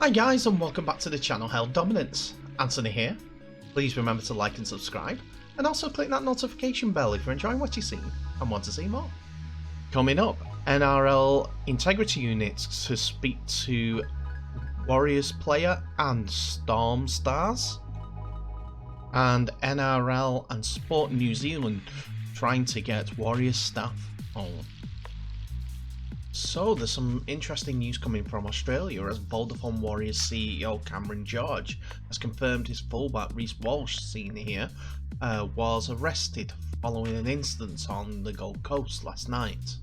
Hi guys, and welcome back to the channel Held Dominance. Anthony here. Please remember to like and subscribe, and also click that notification bell if you're enjoying what you're seeing and want to see more. Coming up, NRL integrity units to speak to Warriors player and Storm stars, and NRL and Sport New Zealand trying to get Warriors staff on. So there's some interesting news coming from Australia as Vodafone Warriors CEO Cameron George has confirmed his fullback Reece Walsh, seen here, was arrested following an incident on the Gold Coast last night.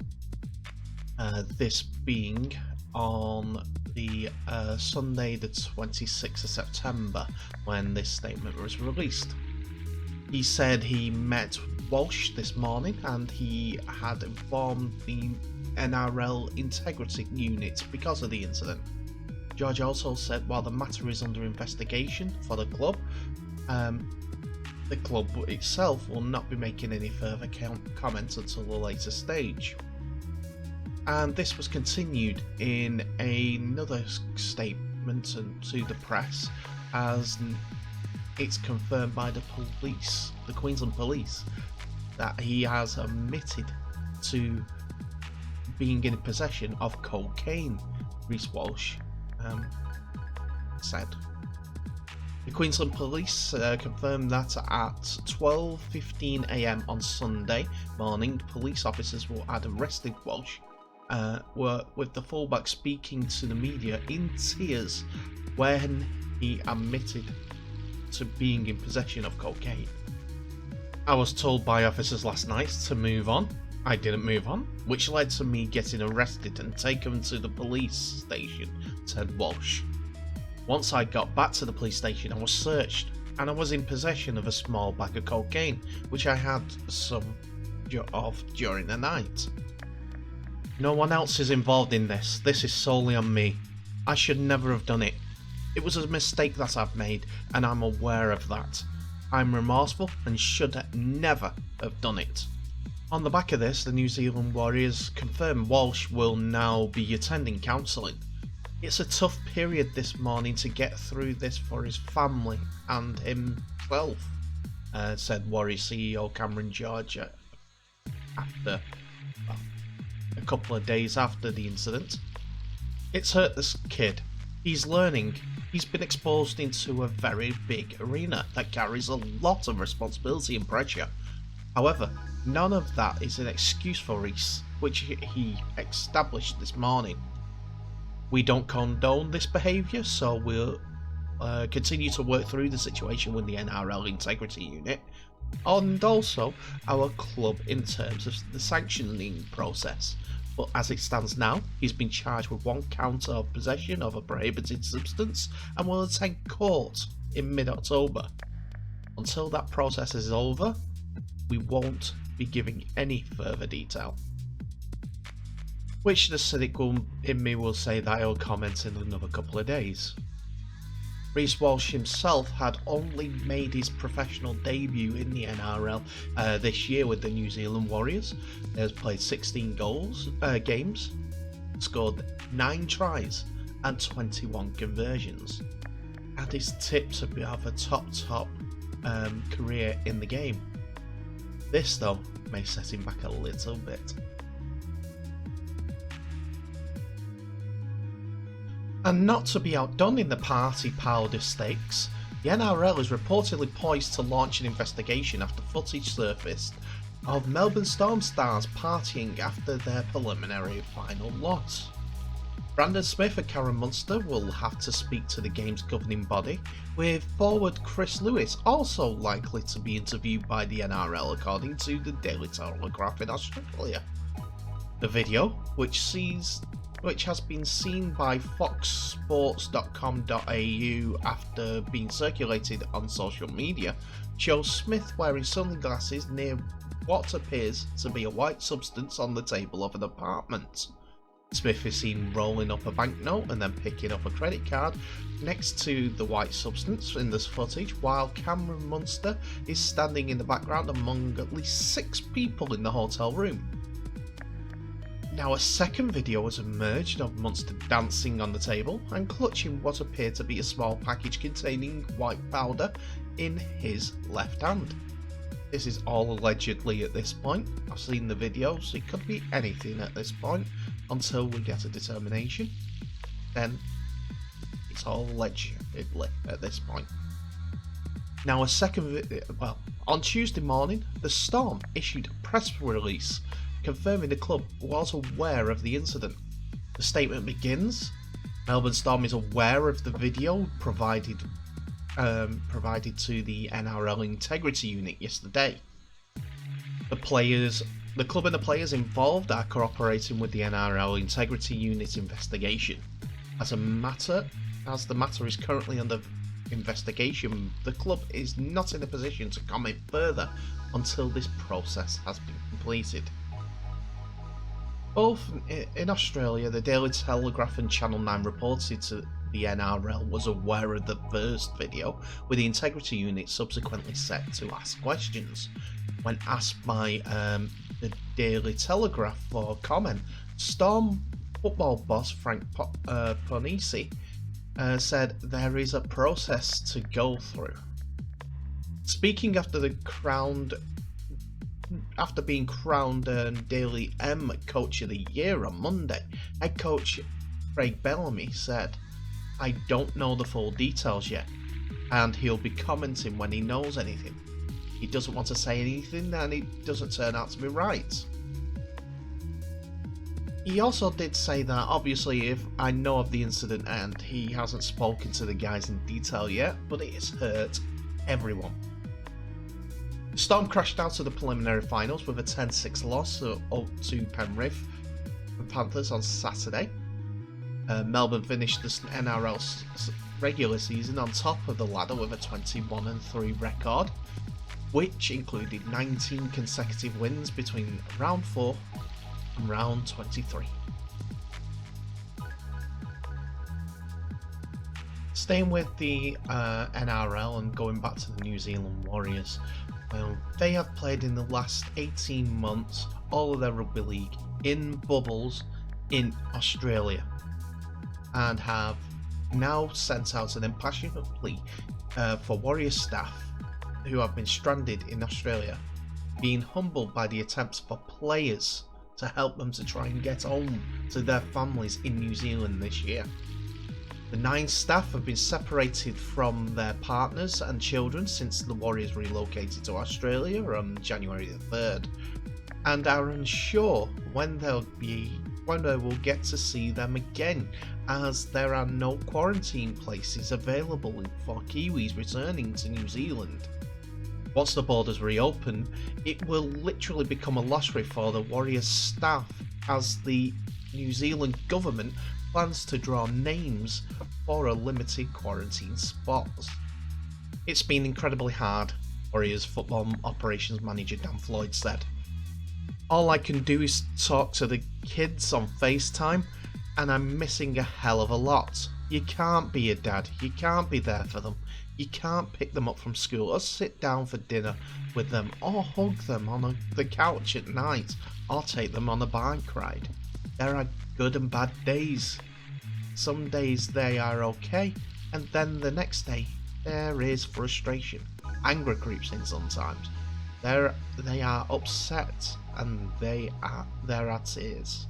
This being on the Sunday the 26th of September when this statement was released. He said he met Walsh this morning and he had informed the NRL integrity unit because of the incident. George also said while the matter is under investigation for the club itself will not be making any further comments until a later stage. And this was continued in another statement to the press as it's confirmed by the police, the Queensland police, that he has admitted to being in possession of cocaine, Reece Walsh said. The Queensland police confirmed that at 12:15 AM on Sunday morning, police officers had arrested Walsh, with the fullback speaking to the media in tears when he admitted to being in possession of cocaine. I was told by officers last night to move on. I didn't move on, which led to me getting arrested and taken to the police station, said Walsh. Once I got back to the police station, I was searched, and I was in possession of a small bag of cocaine, which I had some of during the night. No one else is involved in this. This is solely on me. I should never have done it. It was a mistake that I've made, and I'm aware of that. I'm remorseful and should never have done it. On the back of this, the New Zealand Warriors confirm Walsh will now be attending counselling. It's a tough period this morning to get through this for his family and himself, said Warriors CEO Cameron George after a couple of days after the incident. It's hurt this kid. He's learning. He's been exposed into a very big arena that carries a lot of responsibility and pressure. However, none of that is an excuse for Reece, which he established this morning. We don't condone this behaviour, so we'll continue to work through the situation with the NRL integrity unit and also our club in terms of the sanctioning process. But as it stands now, he's been charged with one count of possession of a prohibited substance and will attend court in mid-October. Until that process is over, we won't be giving any further detail. Which the cynic in me will say that he'll comment in another couple of days. Reece Walsh himself had only made his professional debut in the NRL this year with the New Zealand Warriors. He has played 16 games, scored 9 tries and 21 conversions, and is tipped to have a top career in the game. This though may set him back a little bit. And not to be outdone in the party powder stakes, the NRL is reportedly poised to launch an investigation after footage surfaced of Melbourne Storm stars partying after their preliminary final loss. Brandon Smith and Karen Munster will have to speak to the game's governing body, with forward Chris Lewis also likely to be interviewed by the NRL according to the Daily Telegraph in Australia. The video, which has been seen by foxsports.com.au after being circulated on social media, shows Smith wearing sunglasses near what appears to be a white substance on the table of an apartment. Smith is seen rolling up a banknote and then picking up a credit card next to the white substance in this footage, while Cameron Munster is standing in the background among at least 6 people in the hotel room. Now a second video has emerged of Munster dancing on the table and clutching what appeared to be a small package containing white powder in his left hand. This is all allegedly at this point. I've seen the videos, it could be anything at this point until we get a determination. Then it's all allegedly at this point. Now a second on Tuesday morning, the Storm issued a press release confirming the club was aware of the incident. The statement begins, Melbourne Storm is aware of the video provided to the NRL Integrity Unit yesterday. The club and the players involved are cooperating with the NRL Integrity Unit investigation. As the matter is currently under investigation, the club is not in a position to comment further until this process has been completed. Both in Australia, the Daily Telegraph and Channel 9 reported to the NRL was aware of the first video, with the Integrity Unit subsequently set to ask questions. When asked by the Daily Telegraph for comment, Storm football boss Frank Ponisi said there is a process to go through. Speaking after being crowned Daily M Coach of the Year on Monday, head coach Craig Bellamy said, "I don't know the full details yet, and he'll be commenting when he knows anything. He doesn't want to say anything and it doesn't turn out to be right." He also did say that obviously if I know of the incident and he hasn't spoken to the guys in detail yet, but it has hurt everyone. The Storm crashed out of the preliminary finals with a 10-6 loss up to Penrith Panthers on Saturday. Melbourne finished the NRL regular season on top of the ladder with a 21-3 record, which included 19 consecutive wins between round 4 and round 23. Staying with the NRL and going back to the New Zealand Warriors, they have played in the last 18 months all of their rugby league in bubbles in Australia and have now sent out an impassioned plea for Warriors staff who have been stranded in Australia, being humbled by the attempts for players to help them to try and get home to their families in New Zealand this year. The 9 staff have been separated from their partners and children since the Warriors relocated to Australia on January the 3rd, and are unsure when they will get to see them again, as there are no quarantine places available for Kiwis returning to New Zealand. Once the borders reopen, it will literally become a lottery for the Warriors staff, as the New Zealand government plans to draw names for a limited quarantine spots. It's been incredibly hard, Warriors football operations manager Dan Floyd said. All I can do is talk to the kids on FaceTime, and I'm missing a hell of a lot. You can't be a dad, you can't be there for them, you can't pick them up from school or sit down for dinner with them or hug them on the couch at night or take them on a bike ride. There are good and bad days. Some days they are okay, and then the next day there is frustration. Anger creeps in sometimes. They are upset and there are tears.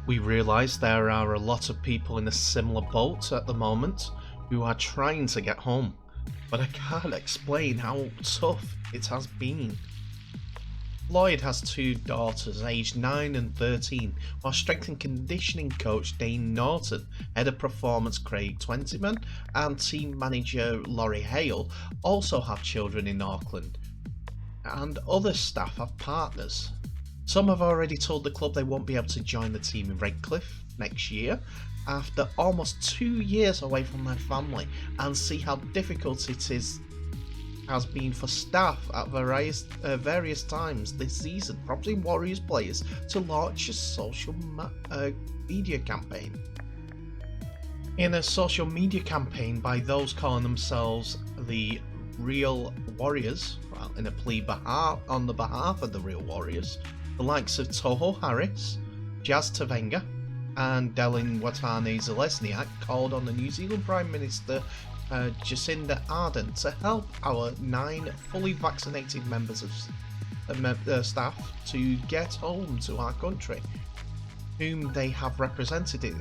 We realise there are a lot of people in a similar boat at the moment who are trying to get home, but I can't explain how tough it has been. Lloyd has 2 daughters aged 9 and 13, while strength and conditioning coach Dane Norton, head of performance Craig Twentyman, and team manager Laurie Hale also have children in Auckland, and other staff have partners. Some have already told the club they won't be able to join the team in Redcliffe next year after almost 2 years away from their family, and see how difficult it has been for staff at various times this season, prompting Warriors players to launch a social media campaign. In a social media campaign by those calling themselves the Real Warriors, well, in a plea on the behalf of the Real Warriors, the likes of Toho Harris, Jazz Tavenga and Delin Watane Zelezniak called on the New Zealand Prime Minister Jacinda Ardern to help our 9 fully vaccinated members of staff to get home to our country, whom they have represented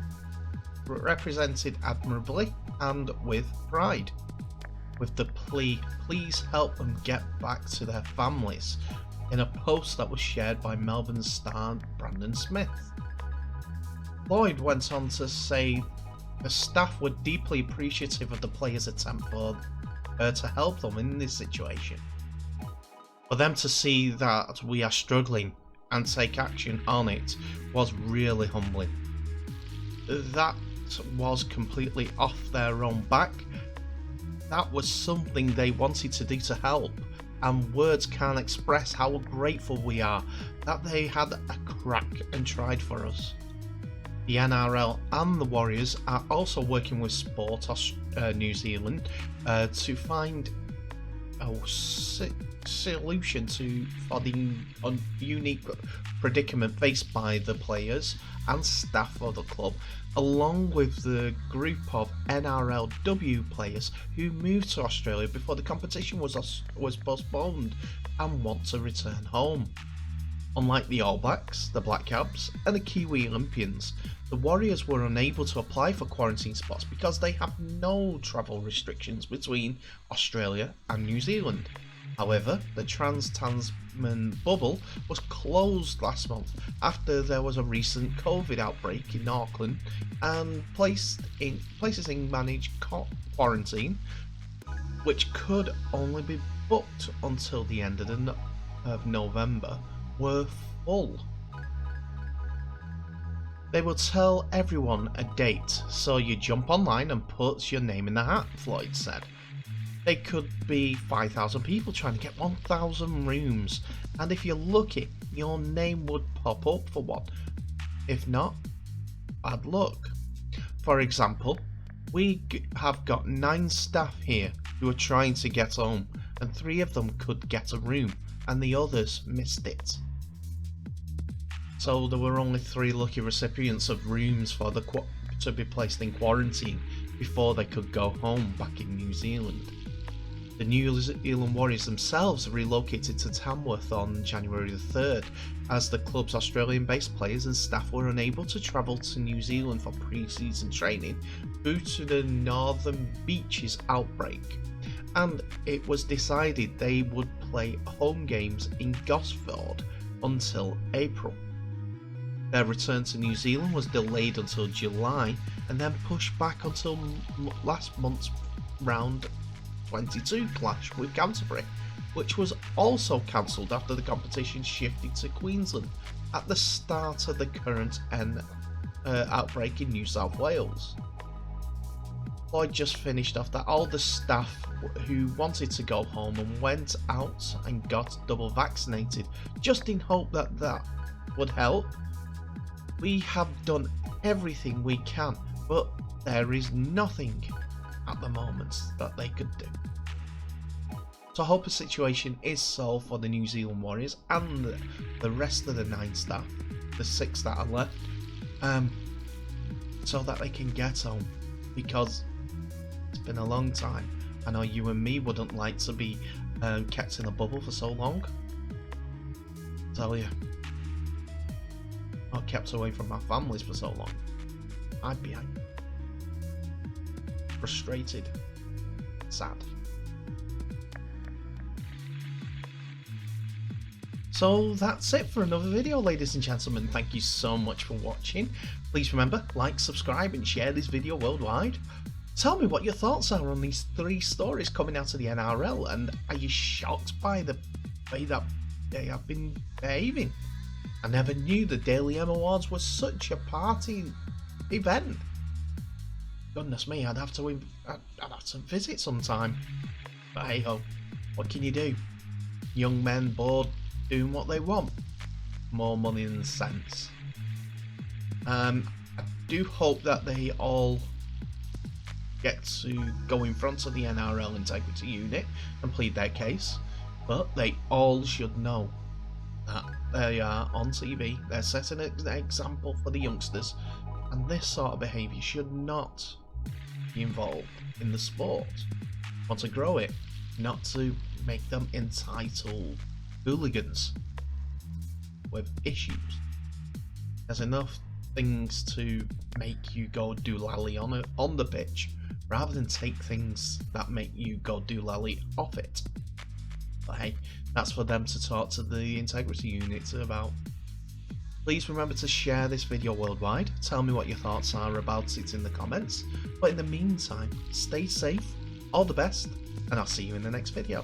admirably and with pride, with the plea, please help them get back to their families, in a post that was shared by Melbourne star Brandon Smith. Lloyd went on to say the staff were deeply appreciative of the players' attempt to help them in this situation. For them to see that we are struggling and take action on it was really humbling. That was completely off their own back. That was something they wanted to do to help, and words can't express how grateful we are that they had a crack and tried for us. The NRL and the Warriors are also working with Sport New Zealand to find a solution for the unique predicament faced by the players and staff of the club, along with the group of NRLW players who moved to Australia before the competition was postponed and want to return home. Unlike the All Blacks, the Black Caps and the Kiwi Olympians, the Warriors were unable to apply for quarantine spots because they have no travel restrictions between Australia and New Zealand. However, the Trans-Tasman bubble was closed last month after there was a recent COVID outbreak in Auckland and places in managed quarantine, which could only be booked until the end of November, were full. They will tell everyone a date, so you jump online and put your name in the hat, Floyd said. They could be 5,000 people trying to get 1,000 rooms, and if you're lucky, your name would pop up for one. If not, bad luck. For example, we have got 9 staff here who are trying to get home, and 3 of them could get a room, and the others missed it. So there were only 3 lucky recipients of rooms for to be placed in quarantine before they could go home back in New Zealand. The New Zealand Warriors themselves relocated to Tamworth on January the 3rd, as the club's Australian-based players and staff were unable to travel to New Zealand for pre-season training due to the Northern Beaches outbreak, and it was decided they would play home games in Gosford until April. Their return to New Zealand was delayed until July and then pushed back until last month's round 22 clash with Canterbury, which was also cancelled after the competition shifted to Queensland at the start of the current outbreak in New South Wales. Lloyd just finished off that all the staff who wanted to go home and went out and got double vaccinated, just in hope that that would help. We have done everything we can, but there is nothing at the moment that they could do. So I hope the situation is solved for the New Zealand Warriors and the rest of the 9 staff, the 6 that are left, so that they can get home, because it's been a long time. I know you and me wouldn't like to be kept in a bubble for so long. I tell you, not kept away from our families for so long. I'd be frustrated, sad. So that's it for another video, ladies and gentlemen. Thank you so much for watching. Please remember, like, subscribe and share this video worldwide. Tell me what your thoughts are on these 3 stories coming out of the NRL, and are you shocked by the way that they have been behaving? I never knew the Daily M Awards was such a party event. Goodness me, I'd have to visit sometime. But hey ho, what can you do? Young men bored doing what they want. More money than sense. I do hope that they all get to go in front of the NRL Integrity Unit and plead their case, but they all should know that they are on TV. They're setting an example for the youngsters, and this sort of behaviour should not be involved in the sport. Want to grow it, not to make them entitled hooligans with issues. There's enough things to make you go doolally on the pitch, rather than take things that make you go doolally off it. But hey, that's for them to talk to the integrity units about. Please remember to share this video worldwide. Tell me what your thoughts are about it in the comments. But in the meantime, stay safe, all the best, and I'll see you in the next video.